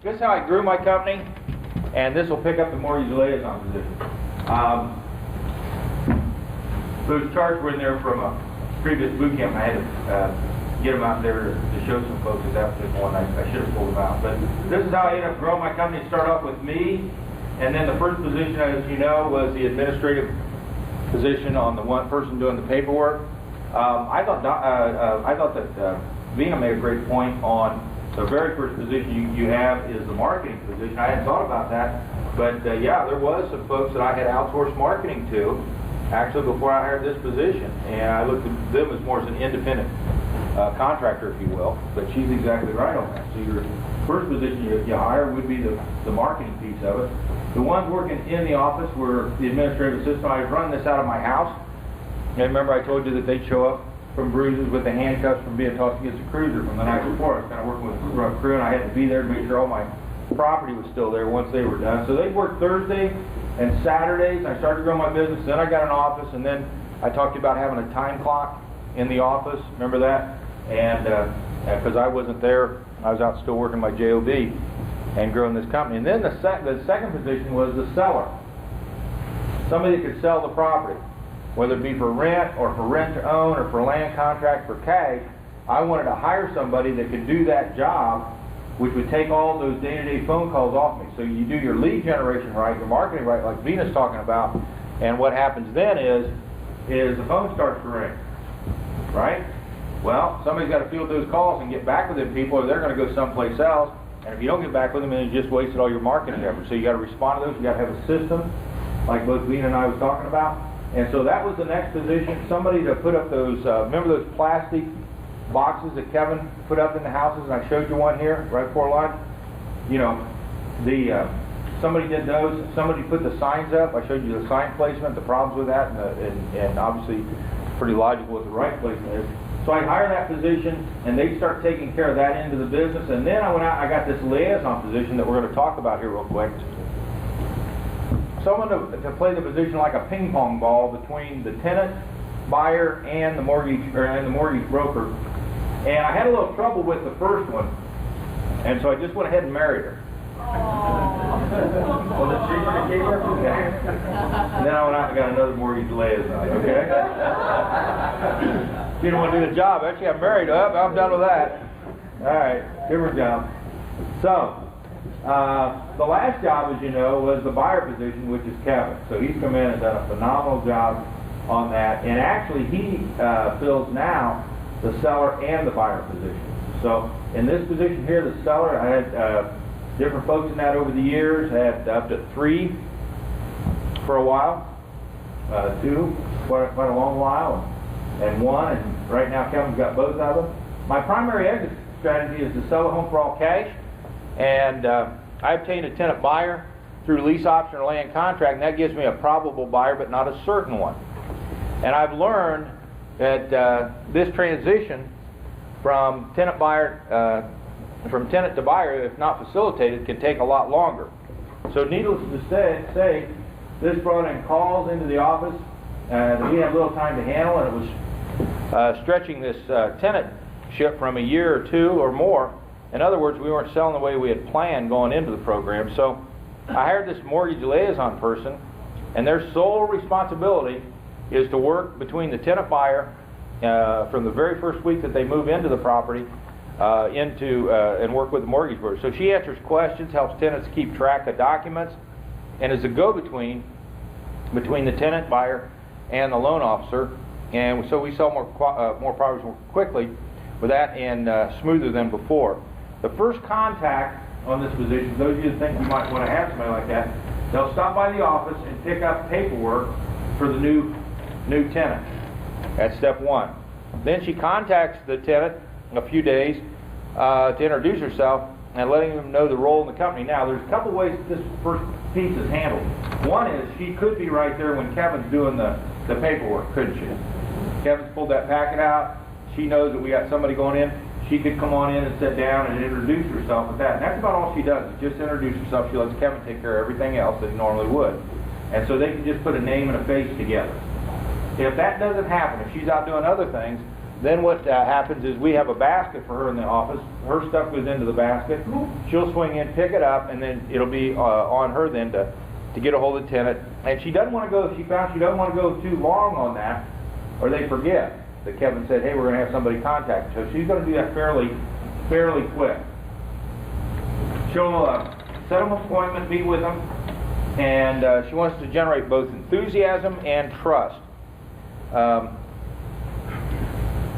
This is how I grew my company, and this will pick up the mortgage liaison position. Those charts were in there from a previous boot camp. I had to get them out there to show some folks at that particular one. I should have pulled them out. But this is how I ended up growing my company. It started off with me, and then the first position, as you know, was the administrative position on the one person doing the paperwork. I thought that Vina made a great point on the very first position you have is the marketing position. I hadn't thought about that, but yeah, there was some folks that I had outsourced marketing to, actually before I hired this position, and I looked at them as more as an independent contractor, if you will. But she's exactly right on that. So your first position you hire would be the marketing piece of it. The ones working in the office were the administrative assistant. I was running this out of my house, and remember I told you that they'd show up from bruises with the handcuffs from being tossed against a cruiser from the night before. I was kind of working with a rough crew, and I had to be there to make sure all my property was still there once they were done. So they'd work Thursday and Saturdays. I started growing my business, then I got an office, and then I talked about having a time clock in the office. Remember that? And because I wasn't there, I was out still working my JOB and growing this company. And then the second position was the seller. Somebody that could sell the property, whether it be for rent or for rent to own or for land contract for cash. I wanted to hire somebody that could do that job, which would take all those day-to-day phone calls off me. So you do your lead generation right, your marketing right, like Vina's talking about, and what happens then is the phone starts to ring, right? Well, somebody's got to field those calls and get back with them people, or they're going to go someplace else. And if you don't get back with them, then you just wasted all your marketing effort. So you got to respond to those. You got to have a system, like both Vina and I was talking about. And so that was the next position. Somebody to put up those. Remember those plastic boxes that Kevin put up in the houses? And I showed you one here right before lunch. You know, somebody did those. Somebody put the signs up. I showed you the sign placement, the problems with that, and obviously pretty logical what the right placement is. So I hired that position, and they start taking care of that end of the business. And then I went out, I got this liaison position that we're going to talk about here real quick. Someone to play the position like a ping pong ball between the tenant, buyer, and the mortgage broker. And I had a little trouble with the first one, and so I just went ahead and married her. Well, the cheaper to keep her? Okay. And then I went out and got another mortgage liaison, okay? You don't want to do the job. Actually, I'm married up. I'm done with that. All right, different job. So, the last job, as you know, was the buyer position, which is Kevin. So he's come in and done a phenomenal job on that. And actually, he fills now the seller and the buyer position. So in this position here, the seller, I had different folks in that over the years. I had up to 3 for a while, 2 quite a long while, and 1. And right now, Kevin's got both of them. My primary exit strategy is to sell a home for all cash. And I obtained a tenant buyer through lease option or land contract, and that gives me a probable buyer, but not a certain one. And I've learned that this transition from tenant to buyer, if not facilitated, can take a lot longer. So needless to say, this brought in calls into the office that we had little time to handle, and it was stretching this tenantship from a year or 2 or more. In other words, we weren't selling the way we had planned going into the program. So I hired this mortgage liaison person, and their sole responsibility is to work between the tenant buyer from the very first week that they move into the property and work with the mortgage broker. So she answers questions, helps tenants keep track of documents, and is a go-between between the tenant buyer and the loan officer. And so we sell more properties more quickly with that and smoother than before. The first contact on this position, those of you that think you might want to have somebody like that, they'll stop by the office and pick up paperwork for the new tenant. That's step 1. Then she contacts the tenant a few days to introduce herself and letting them know the role in the company. Now, there's a couple ways that this first piece is handled. One is she could be right there when Kevin's doing the paperwork, couldn't she? Kevin's pulled that packet out. She knows that we got somebody going in. She could come on in and sit down and introduce herself with that. And that's about all she does, is just introduce herself. She lets Kevin take care of everything else that he normally would. And so they can just put a name and a face together. If that doesn't happen, if she's out doing other things, Then what happens is we have a basket for her in the office. Her stuff goes into the basket. She'll swing in, pick it up, and then it'll be on her then to get a hold of the tenant. And she doesn't want to go, she found she doesn't want to go too long on that, or they forget that Kevin said, hey, we're going to have somebody contact. So she's going to do that fairly quick. She'll set an appointment, meet with them, and she wants to generate both enthusiasm and trust.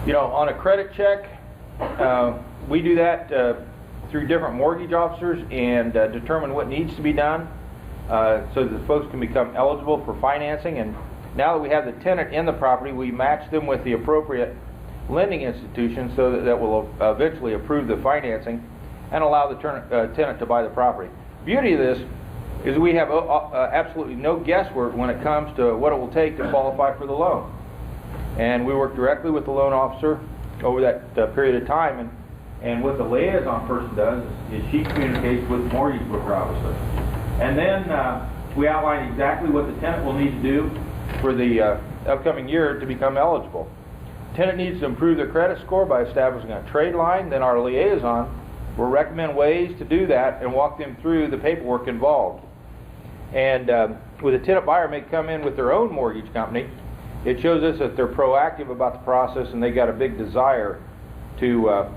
You know, on a credit check, we do that through different mortgage officers and determine what needs to be done so that the folks can become eligible for financing. And now that we have the tenant in the property, we match them with the appropriate lending institution so that will eventually approve the financing and allow the tenant to buy the property. The beauty of this is we have absolutely no guesswork when it comes to what it will take to qualify for the loan. And we work directly with the loan officer over that period of time. And what the liaison person does is she communicates with the mortgage broker, obviously. And then we outline exactly what the tenant will need to do for the upcoming year to become eligible. Tenant needs to improve their credit score by establishing a trade line. Then our liaison will recommend ways to do that and walk them through the paperwork involved. And with a tenant buyer may come in with their own mortgage company, it shows us that they're proactive about the process and they got a big desire to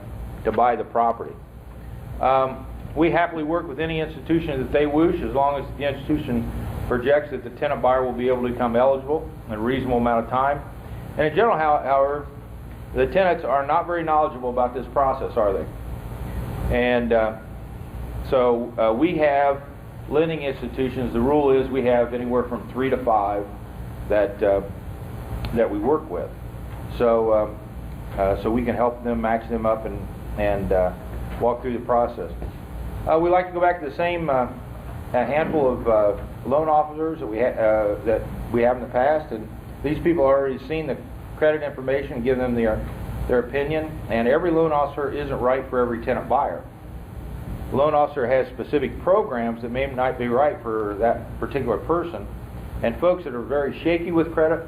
buy the property. We happily work with any institution that they wish, as long as the institution projects that the tenant buyer will be able to become eligible in a reasonable amount of time. And in general, however, the tenants are not very knowledgeable about this process, are they? And so we have lending institutions. The rule is we have anywhere from 3 to 5 that we work with. So so we can help them, match them up, and walk through the process. We like to go back to the same handful of loan officers that we have in the past, and these people already seen the credit information, give them their opinion. And every loan officer isn't right for every tenant buyer. The loan officer has specific programs that may not be right for that particular person, and folks that are very shaky with credit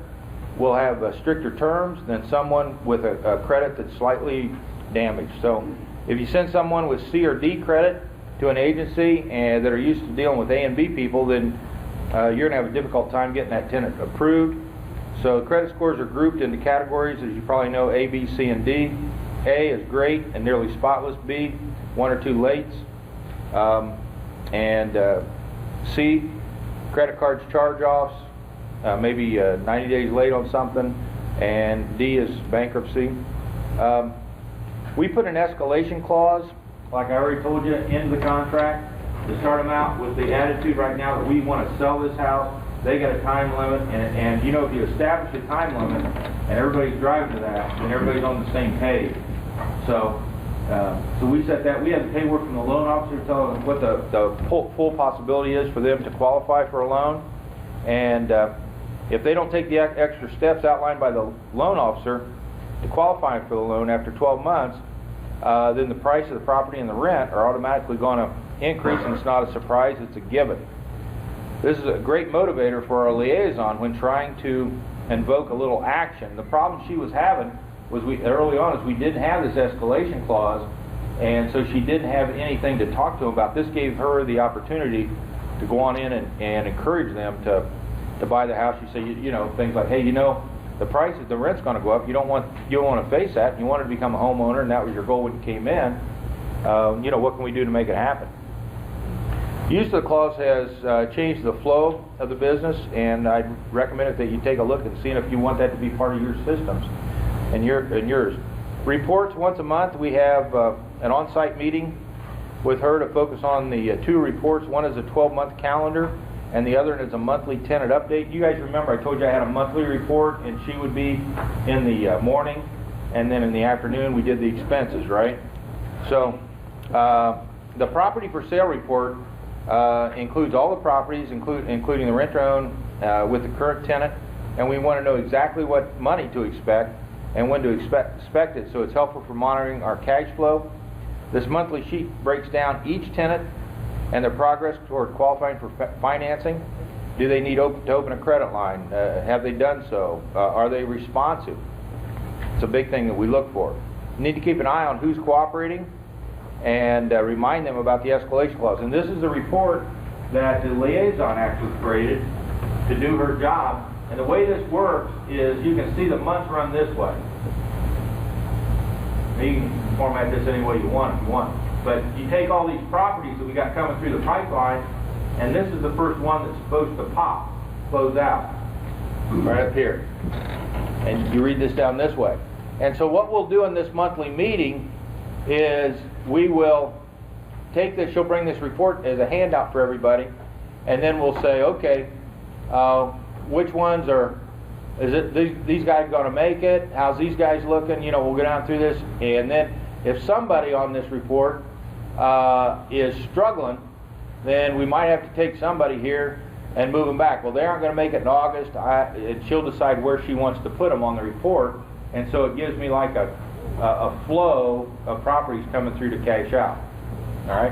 will have stricter terms than someone with a credit that's slightly damaged. So if you send someone with C or D credit to an agency and that are used to dealing with A and B people, then you're going to have a difficult time getting that tenant approved. So credit scores are grouped into categories, as you probably know: A, B, C, and D. A is great and nearly spotless. B, 1 or 2 lates. C, credit cards charge-offs, maybe 90 days late on something. And D is bankruptcy. We put an escalation clause, like I already told you, into the contract to start them out with the attitude right now that we want to sell this house. They got a time limit, and you know, if you establish a time limit and everybody's driving to that, then everybody's on the same page. So we set that. We have the paperwork from the loan officer telling them what the full possibility is for them to qualify for a loan. And if they don't take the extra steps outlined by the loan officer to qualify for the loan after 12 months, then the price of the property and the rent are automatically going to increase, and it's not a surprise, it's a given. This is a great motivator for our liaison when trying to invoke a little action. The problem she was having was early on is we didn't have this escalation clause, and so she didn't have anything to talk to them about. This gave her the opportunity to go on in and encourage them to buy the house. You say, you know, things like, hey, you know, the rent's going to go up. You don't want to face that. You wanted to become a homeowner, and that was your goal when you came in. You know, what can we do to make it happen? Use of the clause has changed the flow of the business, and I'd recommend it that you take a look and see if you want that to be part of your systems and yours. Reports once a month. We have an on-site meeting with her to focus on the 2 reports. One is a 12-month calendar, and the other is a monthly tenant update. You guys remember I told you I had a monthly report, and she would be in the morning, and then in the afternoon we did the expenses, right? So the property for sale report includes all the properties, including the rent-to-own with the current tenant, and we want to know exactly what money to expect and when to expect it, so it's helpful for monitoring our cash flow. This monthly sheet breaks down each tenant and their progress toward qualifying for financing. Do they need to open a credit line? Have they done so? Are they responsive? It's a big thing that we look for. You need to keep an eye on who's cooperating and remind them about the escalation clause. And this is a report that the liaison actually created to do her job. And the way this works is you can see the months run this way. Now you can format this any way you want if you want. But you take all these properties that we got coming through the pipeline, and this is the first one that's supposed to pop, close out, right up here. And you read this down this way. And so what we'll do in this monthly meeting is we will take this, she'll bring this report as a handout for everybody, and then we'll say, okay, which ones are, is it these guys going to make it? How's these guys looking? You know, we'll go down through this, and then if somebody on this report is struggling, then we might have to take somebody here and move them back. Well, they aren't going to make it in August, and she'll decide where she wants to put them on the report, and so it gives me like a flow of properties coming through to cash out. All right?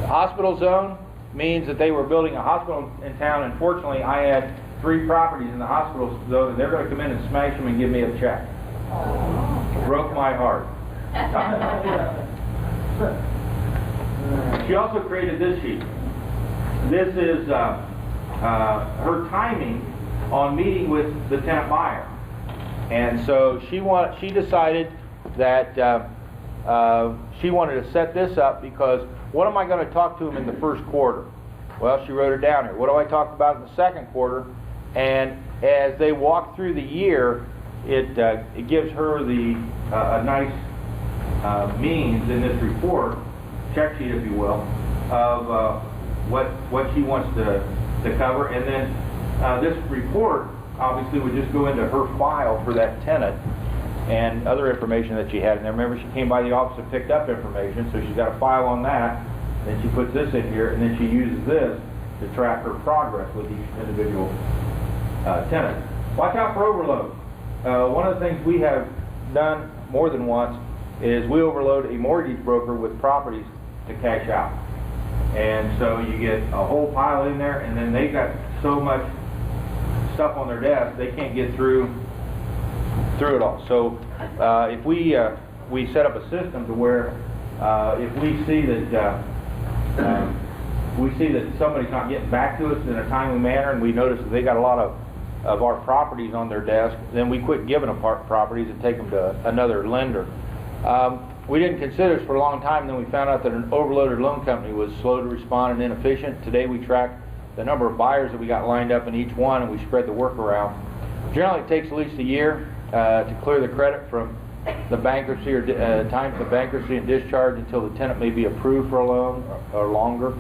The hospital zone means that they were building a hospital in town. Unfortunately, I had 3 properties in the hospital zone, and they're going to come in and smash them and give me a check. Broke my heart. She also created this sheet. This is her timing on meeting with the tenant buyer. And so she decided that she wanted to set this up because what am I going to talk to them in the first quarter? Well, she wrote it down here. What do I talk about in the second quarter? And as they walk through the year, it gives her a nice means in this report, check sheet if you will, of what she wants to cover. And then this report obviously would just go into her file for that tenant and other information that she had in there. Remember, she came by the office and picked up information, so she's got a file on that. Then she puts this in here, and then she uses this to track her progress with each individual tenant. Watch out for overload. One of the things we have done more than once is we overload a mortgage broker with properties to cash out. And so you get a whole pile in there, and then they got so much stuff on their desk they can't get through it all. So if we set up a system to where if we see that somebody's not getting back to us in a timely manner, and we notice that they got a lot of our properties on their desk, then we quit giving them properties and take them to another lender. We didn't consider this for a long time, and then we found out that an overloaded loan company was slow to respond and inefficient. Today we track the number of buyers that we got lined up in each one, and we spread the work around. Generally it takes at least a year to clear the credit from the bankruptcy or time for the bankruptcy and discharge until the tenant may be approved for a loan or longer.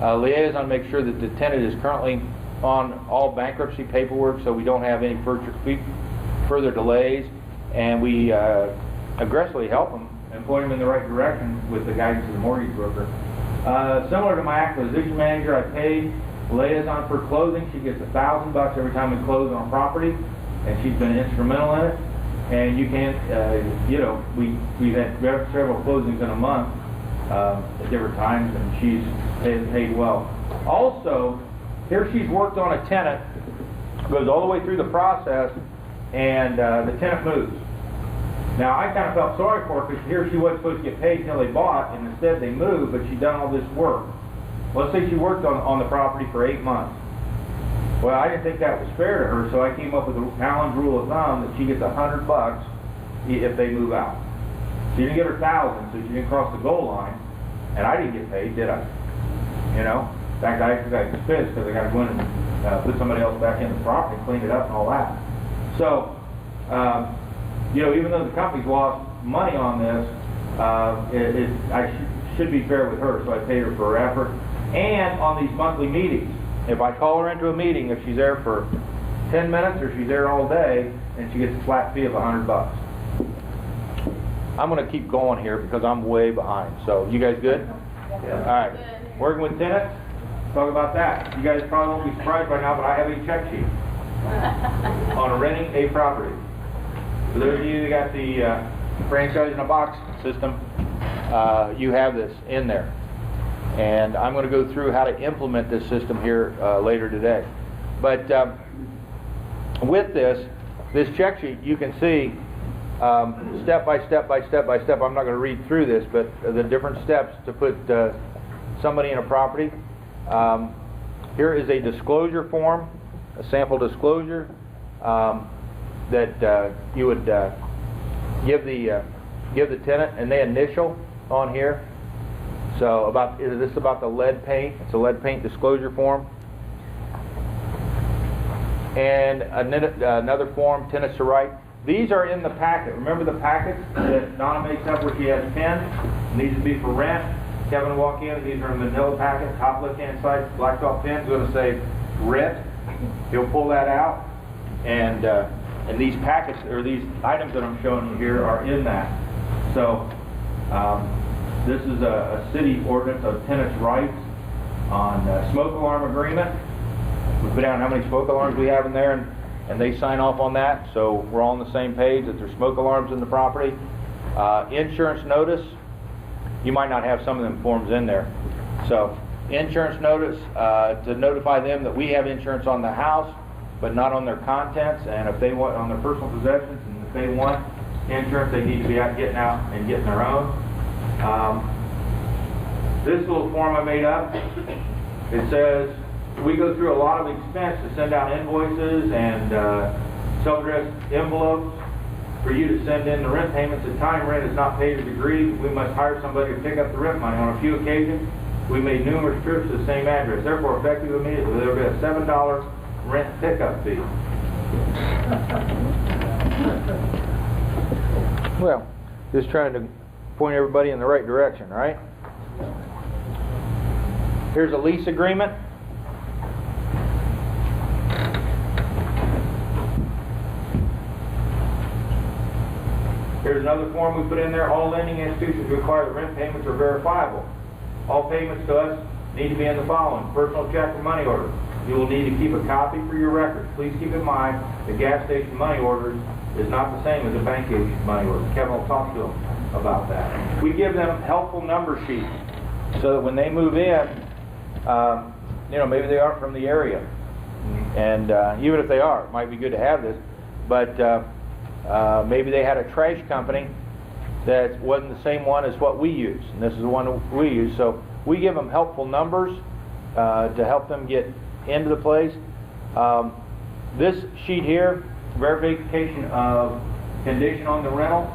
Liaison makes sure that the tenant is currently on all bankruptcy paperwork so we don't have any further delays, and we aggressively help them and point them in the right direction with the guidance of the mortgage broker. Similar to my acquisition manager, I pay Liaison for closing. She gets $1,000 every time we close on a property, and she's been instrumental in it. And you can't, we've had several closings in a month at different times, and she's paid well. Also, here she's worked on a tenant, goes all the way through the process, and the tenant moves. Now, I kind of felt sorry for her because here she wasn't supposed to get paid until they bought, and instead they moved, but she'd done all this work. Let's say she worked on the property for 8 months. Well, I didn't think that was fair to her, so I came up with a Allen's rule of thumb that she gets $100 if they move out. She didn't get her 1,000, so she didn't cross the goal line, and I didn't get paid, did I? You know? In fact, I actually got pissed because I got to go in and put somebody else back in the property, clean it up and all that. So, even though the company's lost money on this, I should be fair with her, so I paid her for her effort. And on these monthly meetings, if I call her into a meeting, if she's there for 10 minutes or she's there all day, and she gets a flat fee of $100. I'm going to keep going here because I'm way behind. So, you guys good? Yeah. All right. Good. Working with tenants, talk about that. You guys probably won't be surprised by now, but I have a check sheet on renting a property. For those of you that got the franchise in a box system, you have this in there. And I'm going to go through how to implement this system here later today. But with this check sheet, you can see step by step by step by step. I'm not going to read through this, but the different steps to put somebody in a property. Here is a disclosure form, a sample disclosure that you would give the tenant, and they initial on here. So this is about the lead paint. It's a lead paint disclosure form. And another form, tenants to write. These are in the packet. Remember the packets that Donna makes up where she has pens? These would be for rent. Kevin will walk in. These are in manila packets. Top left-hand side, black felt pen's going to say rent. He'll pull that out, and these packets or these items that I'm showing you here are in that. So this is a city ordinance of tenants' rights on smoke alarm agreement. We put down how many smoke alarms we have in there, and they sign off on that, so we're all on the same page that there's smoke alarms in the property. Insurance notice, you might not have some of them forms in there. So insurance notice, to notify them that we have insurance on the house, but not on their contents, and if they want on their personal possessions, and if they want insurance, they need to be out and getting their own. This little form I made up, it says, we go through a lot of expense to send out invoices and self-addressed envelopes for you to send in the rent payments. The time rent is not paid as agreed. We must hire somebody to pick up the rent money. On a few occasions, we made numerous trips to the same address. Therefore, effective immediately, there will be a $7 rent pickup fee. Well, just trying to point everybody in the right direction, right? Here's a lease agreement. Here's another form we put in there. All lending institutions require that rent payments are verifiable. All payments to us need to be in the following: personal check or money order. You will need to keep a copy for your records. Please keep in mind the gas station money orders is not the same as a bank issued money order. Kevin will talk to them about that. We give them helpful number sheets so that when they move in, maybe they aren't from the area, and even if they are, it might be good to have this, but maybe they had a trash company that wasn't the same one as what we use, and this is the one we use. So we give them helpful numbers to help them get into the place. This sheet here, verification of condition on the rental.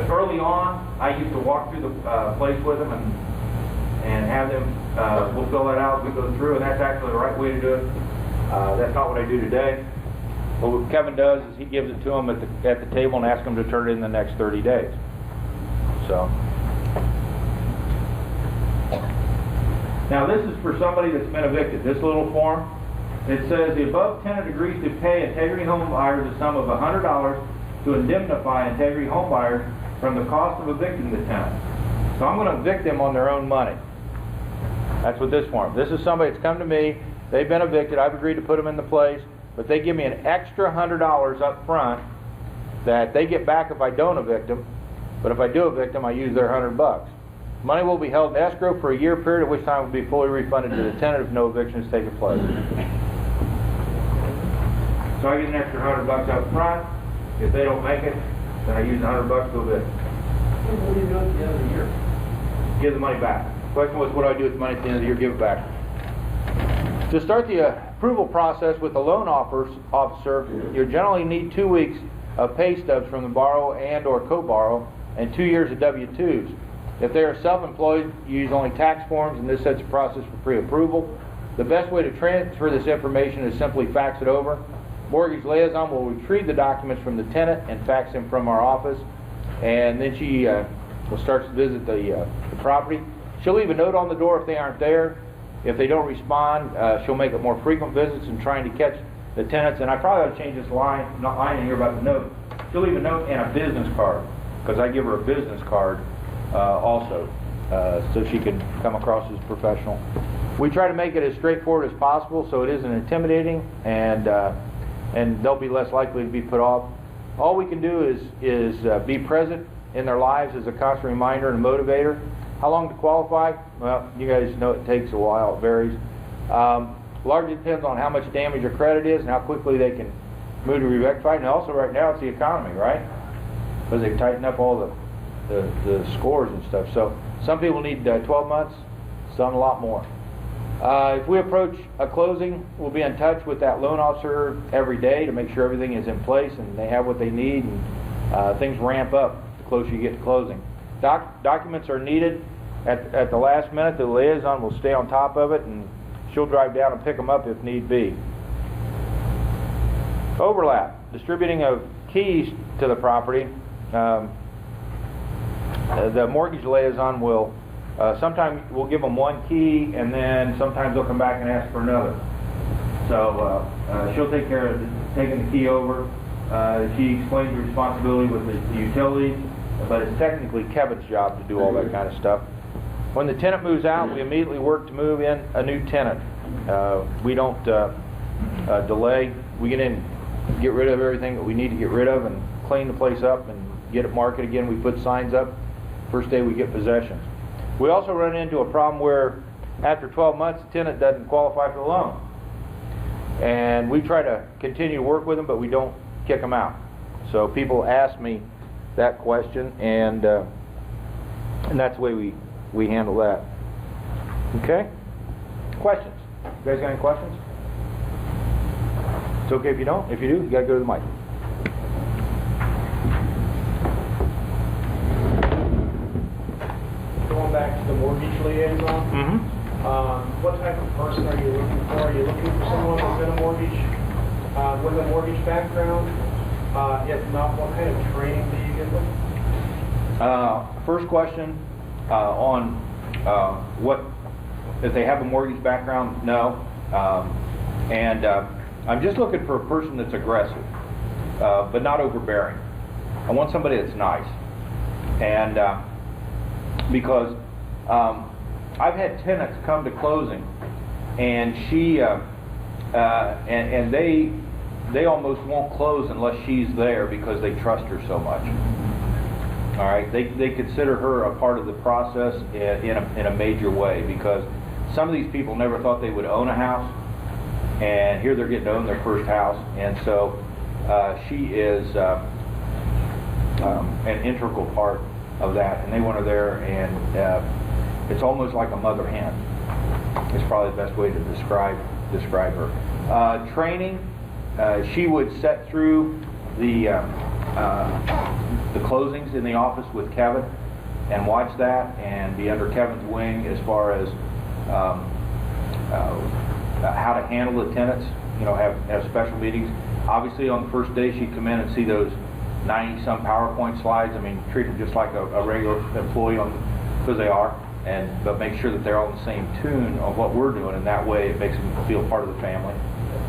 Early on, I used to walk through the place with them and have them, we'll fill that out as we go through, and that's actually the right way to do it. That's not what I do today. But what Kevin does is he gives it to them at the table and asks them to turn it in the next 30 days. So. Now this is for somebody that's been evicted. This little form, it says the above tenant agrees to pay Integrity Home Buyers a sum of $100 to indemnify Integrity Home Buyers from the cost of evicting the tenant. So I'm going to evict them on their own money. That's what this form. This is somebody that's come to me. They've been evicted. I've agreed to put them in the place, but they give me an extra $100 up front that they get back if I don't evict them. But if I do evict them, I use their $100. Money will be held in escrow for a year period, at which time it will be fully refunded to the tenant if no eviction has taken place. So I get an extra $100 up front. If they don't make it, then I use the $100 to evict. What do you do at the end of the year? Give the money back. The question was, what do I do with the money at the end of the year? Give it back. To start the approval process with the loan officer, you generally need 2 weeks of pay stubs from the borrower and or co-borrower and 2 years of W-2s. If they are self-employed, you use only tax forms, and this sets a process for pre-approval. The best way to transfer this information is simply fax it over. Mortgage Liaison will retrieve the documents from the tenant and fax them from our office, and then she will start to visit the property. She'll leave a note on the door if they aren't there. If they don't respond, she'll make it more frequent visits and trying to catch the tenants. And I probably ought to change this line in here about the note. She'll leave a note and a business card, because I give her a business card also, so she can come across as professional. We try to make it as straightforward as possible so it isn't intimidating, and they'll be less likely to be put off. All we can do is be present in their lives as a constant reminder and a motivator. How long to qualify? Well, you guys know it takes a while. It varies. Largely depends on how much damage your credit is and how quickly they can move to rectified, and also right now it's the economy, right? Because they've tightened up all the scores and stuff. So some people need 12 months, some a lot more. If we approach a closing, we'll be in touch with that loan officer every day to make sure everything is in place and they have what they need, and things ramp up the closer you get to closing. Documents are needed at the last minute. The liaison will stay on top of it, and she'll drive down and pick them up if need be. Overlap, distributing of keys to the property. The mortgage liaison will sometimes we'll give them one key, and then sometimes they'll come back and ask for another. So she'll take care of taking the key over. She explains the responsibility with the utilities, but it's technically Kevin's job to do all that kind of stuff. When the tenant moves out, we immediately work to move in a new tenant. We don't delay. We get in, get rid of everything that we need to get rid of, and clean the place up and get it marketed again. We put signs up first day we get possession. We also run into a problem where after 12 months the tenant doesn't qualify for the loan, and we try to continue to work with them, but we don't kick them out. So people ask me that question, and that's the way we handle that. Okay? Questions? You guys got any questions? It's okay if you don't. If you do, you gotta go to the mic. Going back to the mortgage liaison, what type of person are you looking for? Are you looking for someone with a mortgage background? If not, what kind of training do you give them? First question on what if they have a mortgage background? No, and I'm just looking for a person that's aggressive, but not overbearing. I want somebody that's nice, and because I've had tenants come to closing, and she and they almost won't close unless she's there because they trust her so much. All right, they consider her a part of the process in a major way, because some of these people never thought they would own a house, and here they're getting to own their first house, and so she is an integral part of that, and they want her there, and it's almost like a mother hen. It's probably the best way to describe her. Training, she would set through the closings in the office with Kevin and watch that and be under Kevin's wing as far as how to handle the tenants, have special meetings. Obviously on the first day she'd come in and see those 90-some PowerPoint slides. I mean, treat them just like a regular employee because they are, but make sure that they're all in the same tune of what we're doing, and that way it makes them feel part of the family,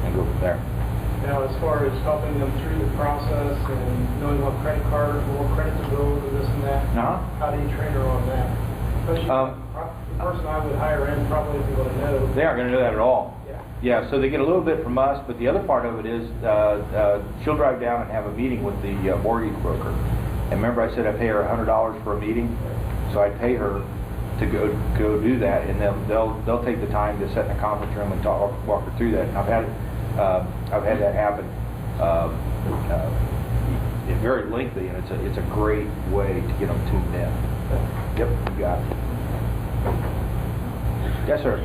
and go from there. Now, as far as helping them through the process and knowing what credit cards, what credit to build, and this and that, how do you train her on that? Especially the person I would hire in probably isn't going to know. They aren't going to know that at all. Yeah, so they get a little bit from us, but the other part of it is she'll drive down and have a meeting with the mortgage broker. And remember I said I pay her $100 for a meeting? So I pay her to go do that, and they'll take the time to sit in a conference room and walk her through that. And I've had that happen. It's very lengthy, and it's a great way to get them tuned in. Yep, you got it. Yes, sir.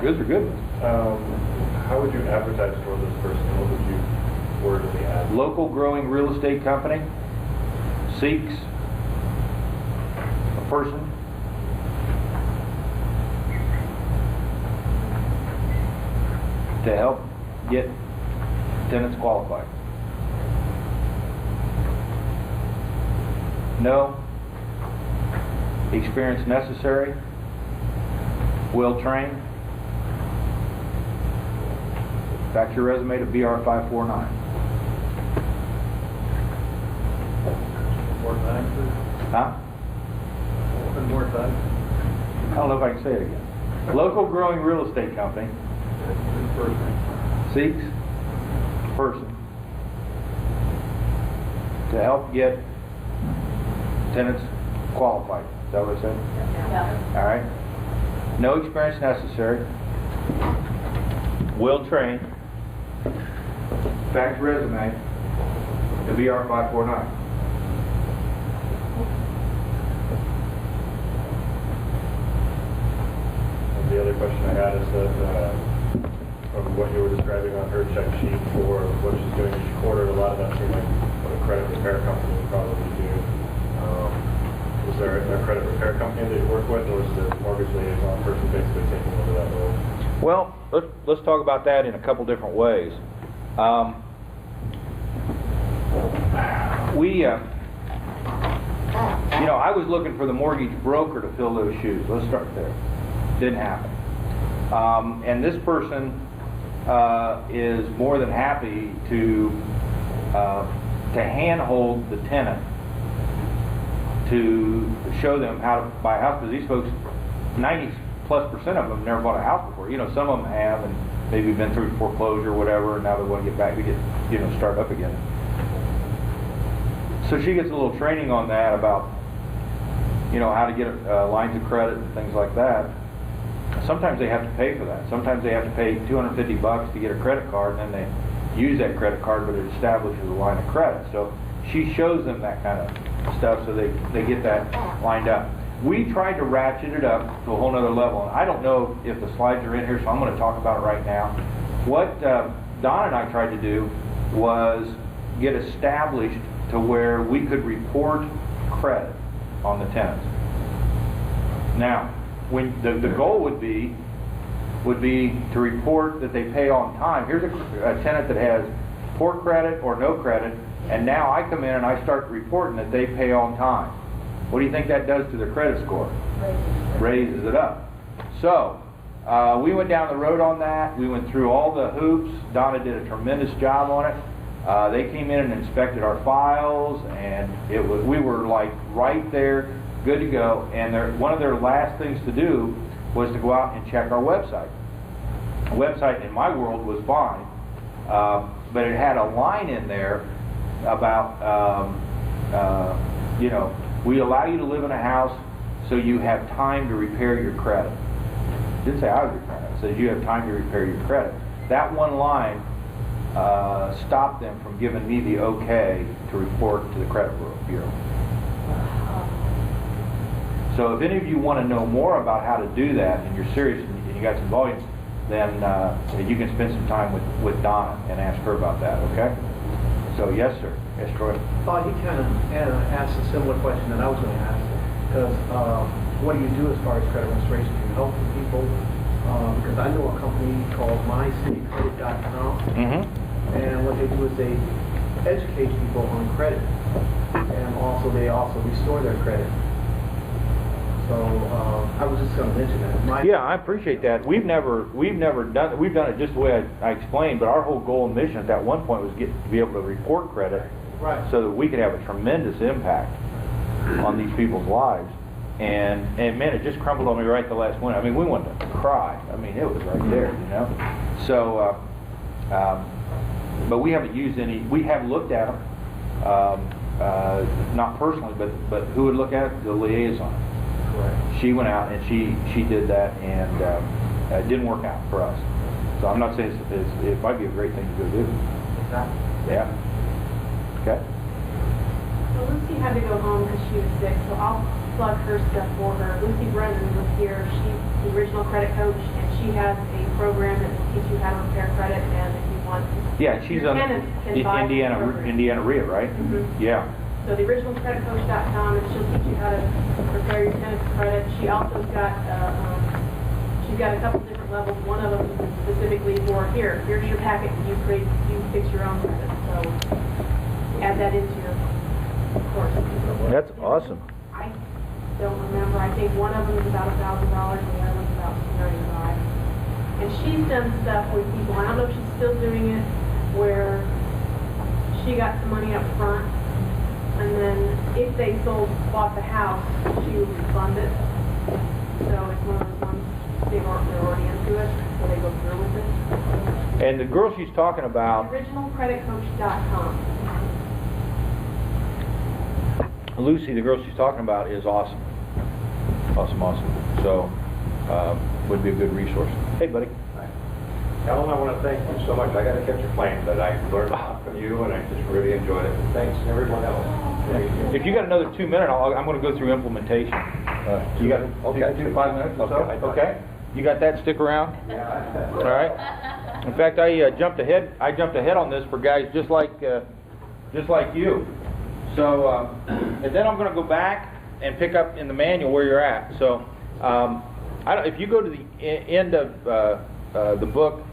Good are good. How would you advertise for this person? What would you word in the ad? Local growing real estate company seeks a person to help get tenants qualified. No experience necessary. Will train. Fax your resume to BR549. More time, please. Huh? One more time. I don't know if I can say it again. Local growing real estate company seeks a person to help get tenants qualified. Is that what I said? Yeah. All right. No experience necessary. Will train. Fax resume to BR 549. And the other question I had is that from what you were describing on her check sheet for what she's doing each quarter, a lot of that seemed like what a credit repair company would probably do. Was there a credit repair company that you work with, or was the mortgage liaison person basically taking over that role? Well, let's talk about that in a couple different ways. I was looking for the mortgage broker to fill those shoes. Let's start there. Didn't happen. And this person is more than happy to handhold the tenant to show them how to buy a house, because these folks, 90+% of them never bought a house before. Some of them have, and maybe been through foreclosure or whatever, and now they want to get back to start up again. So she gets a little training on that about, how to get lines of credit and things like that. Sometimes they have to pay for that. Sometimes they have to pay $250 to get a credit card, and then they use that credit card, but it establishes a line of credit. So she shows them that kind of stuff so they get that lined up. We tried to ratchet it up to a whole nother level, and I don't know if the slides are in here, so I'm going to talk about it right now. What Don and I tried to do was get established to where we could report credit on the tenants. Now, when the goal would be to report that they pay on time. Here's a tenant that has poor credit or no credit, and now I come in and I start reporting that they pay on time. What do you think that does to their credit score? Raises it up. So we went down the road on that. We went through all the hoops. Donna did a tremendous job on it. They came in and inspected our files, and we were like right there, good to go. And one of their last things to do was to go out and check our website. The website in my world was fine, but it had a line in there about we allow you to live in a house so you have time to repair your credit. It didn't say how to repair it. It says you have time to repair your credit. That one line stopped them from giving me the okay to report to the credit bureau. So if any of you want to know more about how to do that, and you're serious and you got some volume, then you can spend some time with Donna and ask her about that, okay? So yes, sir. Yes, Troy. Thought he kind of asked a similar question that I was going to ask, because what do you do as far as credit restoration? Do you help people? Because I know a company called mycitycredit.com, and what they do is they educate people on credit, and they also restore their credit. So I was just going to mention that. Yeah, I appreciate that. We've done it just the way I explained, but our whole goal and mission at that one point was to be able to report credit, right, so that we could have a tremendous impact on these people's lives. And man, it just crumbled on me right the last one. I mean, we wanted to cry. I mean, it was right there, So, but we haven't used any. We have looked at them, not personally, but who would look at it? The liaison. Right. She went out and she did that, and it didn't work out for us. So I'm not saying it might be a great thing to go do. Exactly. Yeah. Okay. So Lucy had to go home because she was sick, so I'll plug her stuff for her. Lucy Brennan was here. She's the original credit coach, and she has a program that will teach you how to repair credit, and if you want to. Yeah, she's on Indiana REV, right? Mm-hmm. Yeah. So the originalcreditcoach.com, and she'll teach you how to repair your tenant's credit. She also's got she's got a couple different levels. One of them is specifically for here's your packet. You fix your own credit. So add that into your course. That's awesome. I don't remember. I think one of them is about $1,000, and the other one's about $295. And she's done stuff with people. I don't know if she's still doing it, where she got some money up front, and then if they bought the house, she would refund it. So it's one of those ones they're already into it, so they go through with it. And the girl she's talking about, originalcreditcoach.com. Lucy, the girl she's talking about, is awesome. Awesome. So would be a good resource. Hey, buddy. Ellen, I want to thank you so much. I got to catch a plane, but I learned a lot from you, and I just really enjoyed it. And thanks to everyone else. If you got another 2 minutes, I'm going to go through implementation. You got Okay. 5 minutes or so? Okay. Okay. You got that? Stick around. Yeah. All right. In fact, I jumped ahead. I jumped ahead on this for guys just like you. So, and then I'm going to go back and pick up in the manual where you're at. So, if you go to the end of the book,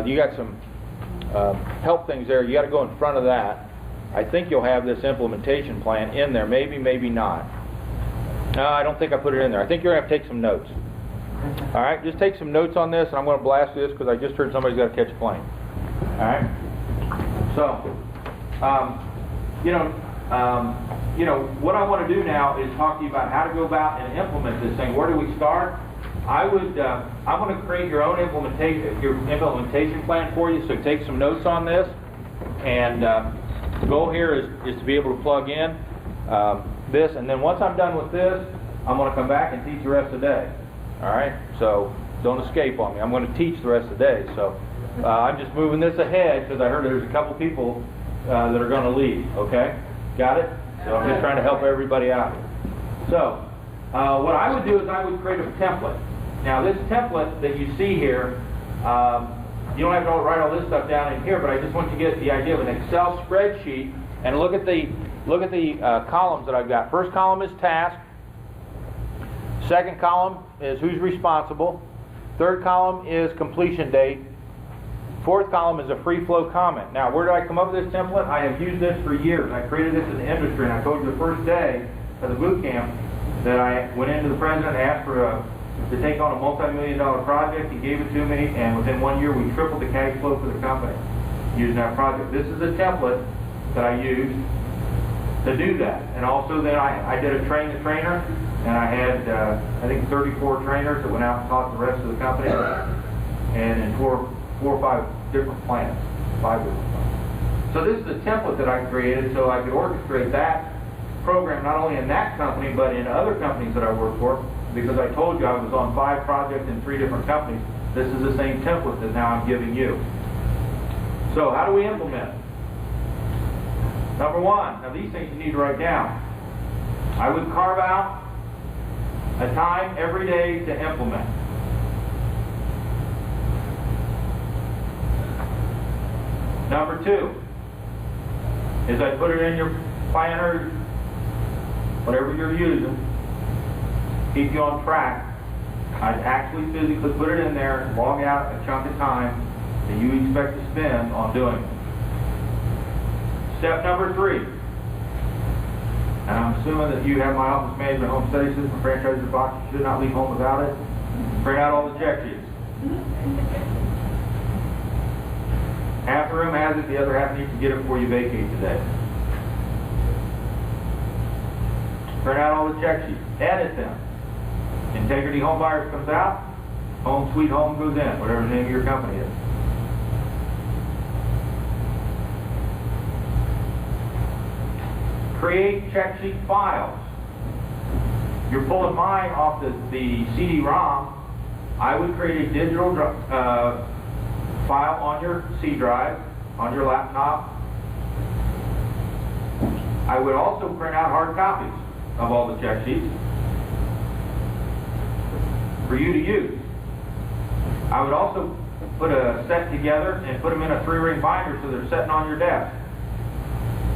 you got some help things there. You got to go in front of that. I think you'll have this implementation plan in there. Maybe, maybe not. No, I don't think I put it in there. I think you're going to have to take some notes. All right, just take some notes on this, and I'm going to blast this because I just heard somebody's got to catch a plane. All right. So, what I want to do now is talk to you about how to go about and implement this thing. Where do we start? I'm going to create your own implementation plan for you. So take some notes on this, and the goal here is to be able to plug in this, and then once I'm done with this, I'm going to come back and teach the rest of the day. All right, so don't escape on me. I'm going to teach the rest of the day. So I'm just moving this ahead because I heard there's a couple people that are going to leave. Okay, got it? So I'm just trying to help everybody out. So what I would do is I would create a template. Now this template that you see here, you don't have to write all this stuff down in here, but I just want you to get the idea of an Excel spreadsheet and look at the columns that I've got. First column is task. Second column is who's responsible. Third column is completion date. Fourth column is a free flow comment. Now, where did I come up with this template? I have used this for years. I created this in the industry, and I told you the first day of the boot camp that I went into the president and asked to take on a multi-million-dollar project. He gave it to me, and within 1 year, we tripled the cash flow for the company using that project. This is a template that I used to do that. And also then I did a train the trainer, and I had, I think, 34 trainers that went out and taught the rest of the company, and in four or five different plants, 5 different plants. So this is a template that I created so I could orchestrate that program not only in that company, but in other companies that I work for, because I told you I was on 5 projects in 3 different companies. This is the same template that now I'm giving you. So how do we implement it? Number 1, now these things you need to write down. I would carve out a time every day to implement. Number 2 is I put it in your planner, whatever you're using, keep you on track. I'd actually physically put it in there and log out a chunk of time that you expect to spend on doing it. Step number 3, and I'm assuming that you have my office management home study system franchises box. You should not leave home without it. Print out all the check sheets. Half the room has it, the other half needs to get it before you vacate today. Print out all the check sheets. Edit them. Integrity Home Buyers comes out, Home Sweet Home goes in, whatever the name of your company is. Create check sheet files. You're pulling mine off the CD-ROM. I would create a digital file on your C drive, on your laptop. I would also print out hard copies of all the check sheets for you to use. I would also put a set together and put them in a 3-ring binder so they're sitting on your desk.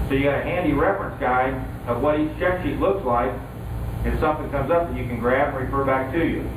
So you got a handy reference guide of what each check sheet looks like if something comes up that you can grab and refer back to you.